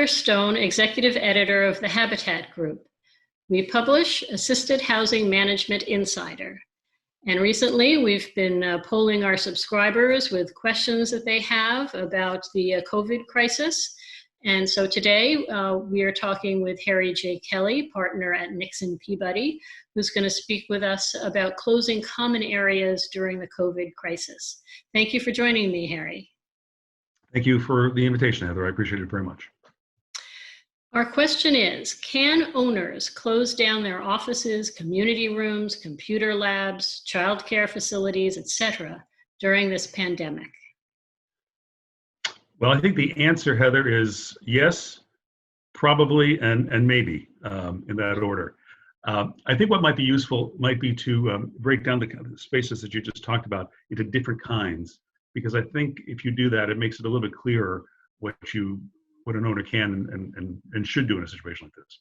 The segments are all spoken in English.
Heather Stone, Executive Editor of the Habitat Group. We publish Assisted Housing Management Insider. And recently, we've been polling our subscribers with questions that they have about the COVID crisis. And so today, we are talking with Harry J. Kelly, partner at Nixon Peabody, who's going to speak with us about closing common areas during the COVID crisis. Thank you for joining me, Harry. Thank you for the invitation, Heather. I appreciate it very much. Our question is, can owners close down their offices, community rooms, computer labs, childcare facilities, etc., during this pandemic? Well, I think the answer, Heather, is yes, probably, and maybe, in that order. I think what might be useful might be to break down the kind of spaces that you just talked about into different kinds, because I think if you do that, it makes it a little bit clearer what an owner can and should do in a situation like this.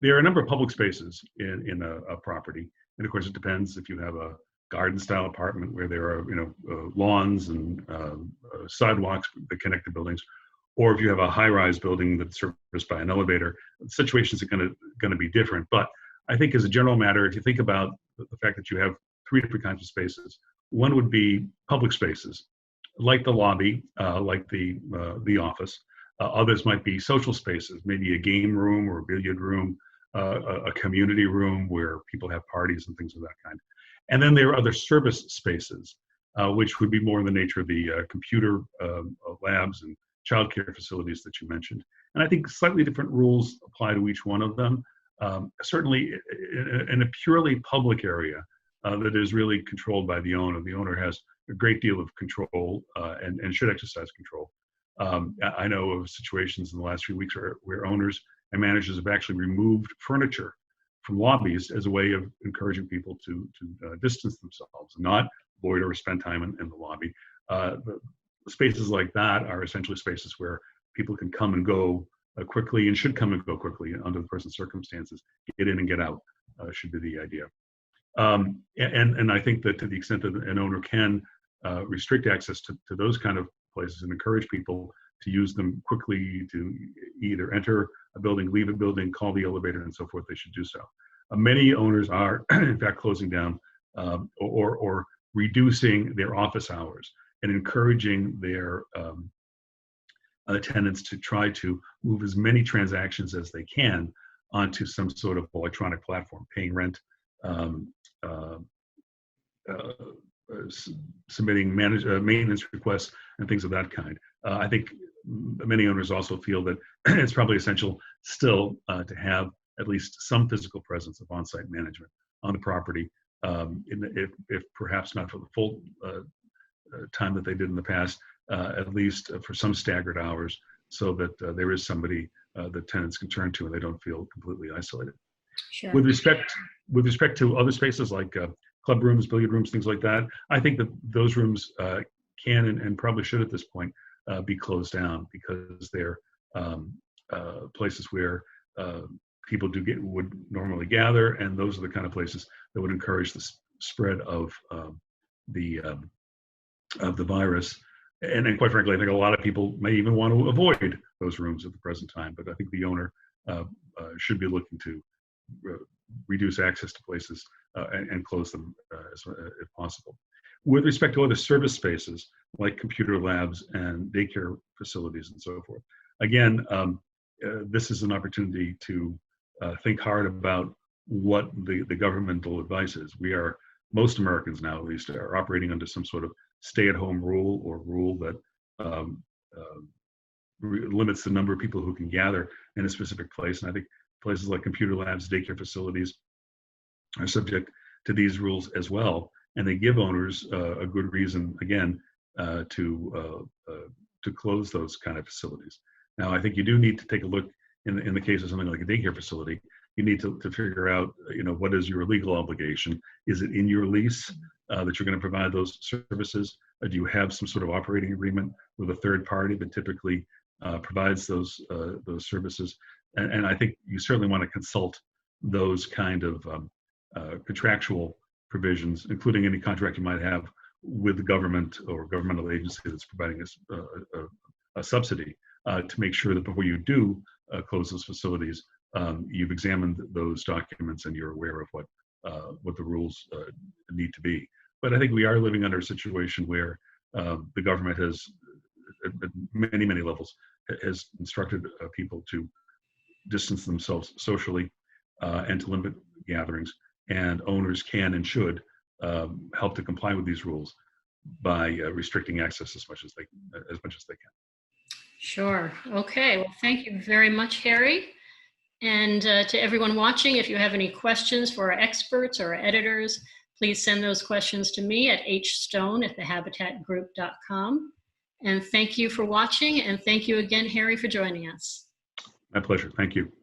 There are a number of public spaces in a property, and of course it depends if you have a garden-style apartment where there are lawns and sidewalks that connect the buildings, or if you have a high-rise building that's serviced by an elevator. Situations are going to be different. But I think as a general matter, if you think about the fact that you have three different kinds of spaces, one would be public spaces, like the lobby, like the office. Others might be social spaces, maybe a game room or a billiard room, a community room where people have parties and things of that kind. And then there are other service spaces, which would be more in the nature of the computer labs and childcare facilities that you mentioned. And I think slightly different rules apply to each one of them. Certainly in a purely public area that is really controlled by the owner has a great deal of control and should exercise control. I know of situations in the last few weeks where owners and managers have actually removed furniture from lobbies as a way of encouraging people to distance themselves, not loiter or spend time in the lobby. The spaces like that are essentially spaces where people can come and go quickly and should come and go quickly under the present circumstances. Get in and get out should be the idea. And I think that to the extent that an owner can restrict access to those kind of places and encourage people to use them quickly to either enter a building, leave a building, call the elevator, and so forth, they should do so. Many owners are, in fact, closing down or reducing their office hours and encouraging their tenants to try to move as many transactions as they can onto some sort of electronic platform, paying rent, submitting maintenance requests and things of that kind. I think many owners also feel that it's probably essential still to have at least some physical presence of on-site management on the property, if perhaps not for the full time that they did in the past, at least for some staggered hours, so that there is somebody that tenants can turn to and they don't feel completely isolated. Sure. With respect to other spaces like club rooms, billiard rooms, things like that, I think that those rooms can and probably should at this point be closed down, because they're places where people would normally gather, and those are the kind of places that would encourage the spread of the virus. And quite frankly, I think a lot of people may even want to avoid those rooms at the present time. But I think the owner should be looking to reduce access to places and close them if possible. With respect to other service spaces like computer labs and daycare facilities and so forth, again, this is an opportunity to think hard about what the governmental advice is. Most Americans now at least are operating under some sort of stay-at-home rule, or rule that limits the number of people who can gather in a specific place. And I think places like computer labs, daycare facilities are subject to these rules as well. And they give owners a good reason, again, to close those kind of facilities. Now, I think you do need to take a look in the case of something like a daycare facility. You need to figure out, what is your legal obligation? Is it in your lease that you're going to provide those services? Do you have some sort of operating agreement with a third party that typically provides those services? And I think you certainly want to consult those kind of contractual provisions, including any contract you might have with the government or governmental agency that's providing a subsidy, to make sure that before you do close those facilities. You've examined those documents and you're aware of what the rules need to be. But I think we are living under a situation where the government has, at many, many levels, has instructed people to distance themselves socially and to limit gatherings. And owners can and should help to comply with these rules by restricting access as much as they can. Sure. Okay. Well, thank you very much, Harry. And to everyone watching, if you have any questions for our experts or our editors, please send those questions to me at hstone@thehabitatgroup.com. And thank you for watching. And thank you again, Harry, for joining us. My pleasure. Thank you.